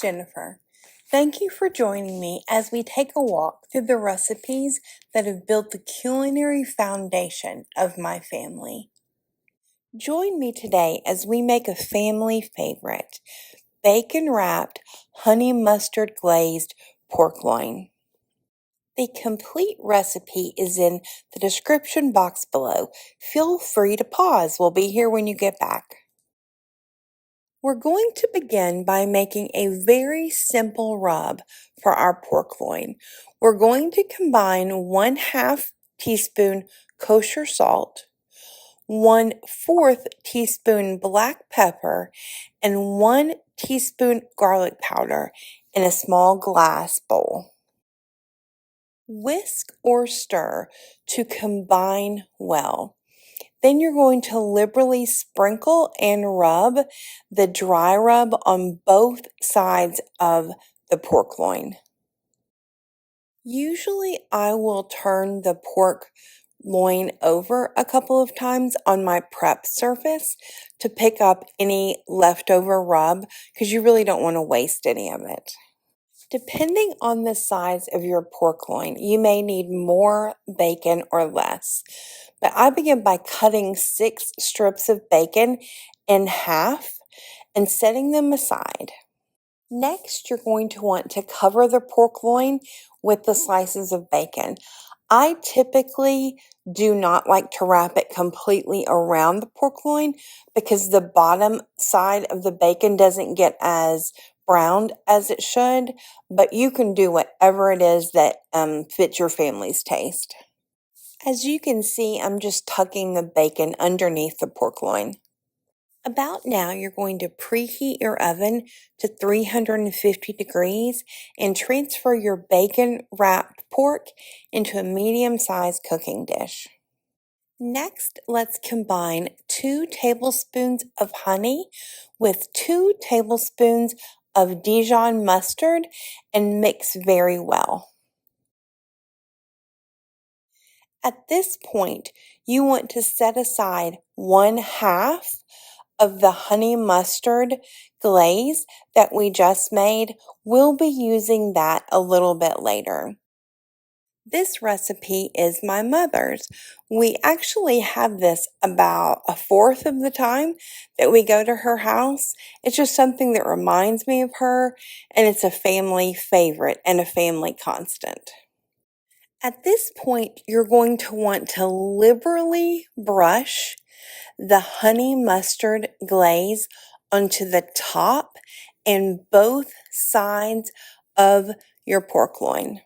Jennifer. Thank you for joining me as we take a walk through the recipes that have built the culinary foundation of my family. Join me today as we make a family favorite, bacon-wrapped, honey mustard glazed pork loin. The complete recipe is in the description box below. Feel free to pause. We'll be here when you get back. We're going to begin by making a very simple rub for our pork loin. We're going to combine 1/2 teaspoon kosher salt, 1/4 teaspoon black pepper, and 1 teaspoon garlic powder in a small glass bowl. Whisk or stir to combine well. Then you're going to liberally sprinkle and rub the dry rub on both sides of the pork loin. Usually I will turn the pork loin over a couple of times on my prep surface to pick up any leftover rub because you really don't want to waste any of it. Depending on the size of your pork loin, you may need more bacon or less. But I begin by cutting 6 strips of bacon in half and setting them aside. Next, you're going to want to cover the pork loin with the slices of bacon. I typically do not like to wrap it completely around the pork loin because the bottom side of the bacon doesn't get as browned as it should, but you can do whatever it is that fits your family's taste. As you can see, I'm just tucking the bacon underneath the pork loin. About now, you're going to preheat your oven to 350 degrees and transfer your bacon-wrapped pork into a medium-sized cooking dish. Next, let's combine 2 tablespoons of honey with 2 tablespoons of Dijon mustard and mix very well. At this point, you want to set aside 1/2 of the honey mustard glaze that we just made. We'll be using that a little bit later. This recipe is my mother's. We actually have this about 1/4 of the time that we go to her house. It's just something that reminds me of her, and it's a family favorite and a family constant. At this point, you're going to want to liberally brush the honey mustard glaze onto the top and both sides of your pork loin.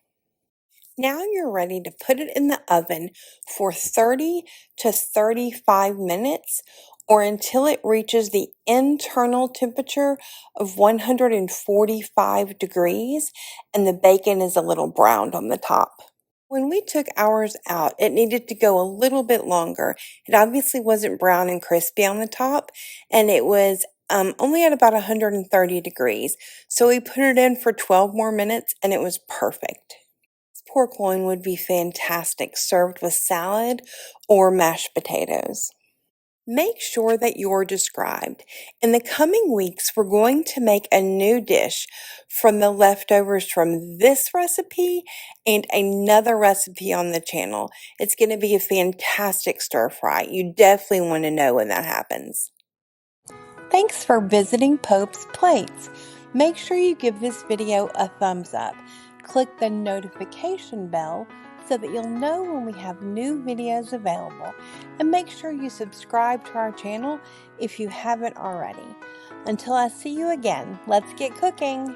Now you're ready to put it in the oven for 30 to 35 minutes or until it reaches the internal temperature of 145 degrees and the bacon is a little browned on the top. When we took ours out, it needed to go a little bit longer. It obviously wasn't brown and crispy on the top, and it was only at about 130 degrees. So we put it in for 12 more minutes, and it was perfect. This pork loin would be fantastic served with salad or mashed potatoes. Make sure that you're described. In the coming weeks, we're going to make a new dish from the leftovers from this recipe and another recipe on the channel. It's going to be a fantastic stir fry. You definitely want to know when that happens. Thanks for visiting Pope's Plates. Make sure you give this video a thumbs up. Click the notification bell so that you'll know when we have new videos available, and make sure you subscribe to our channel if you haven't already. Until I see you again, let's get cooking!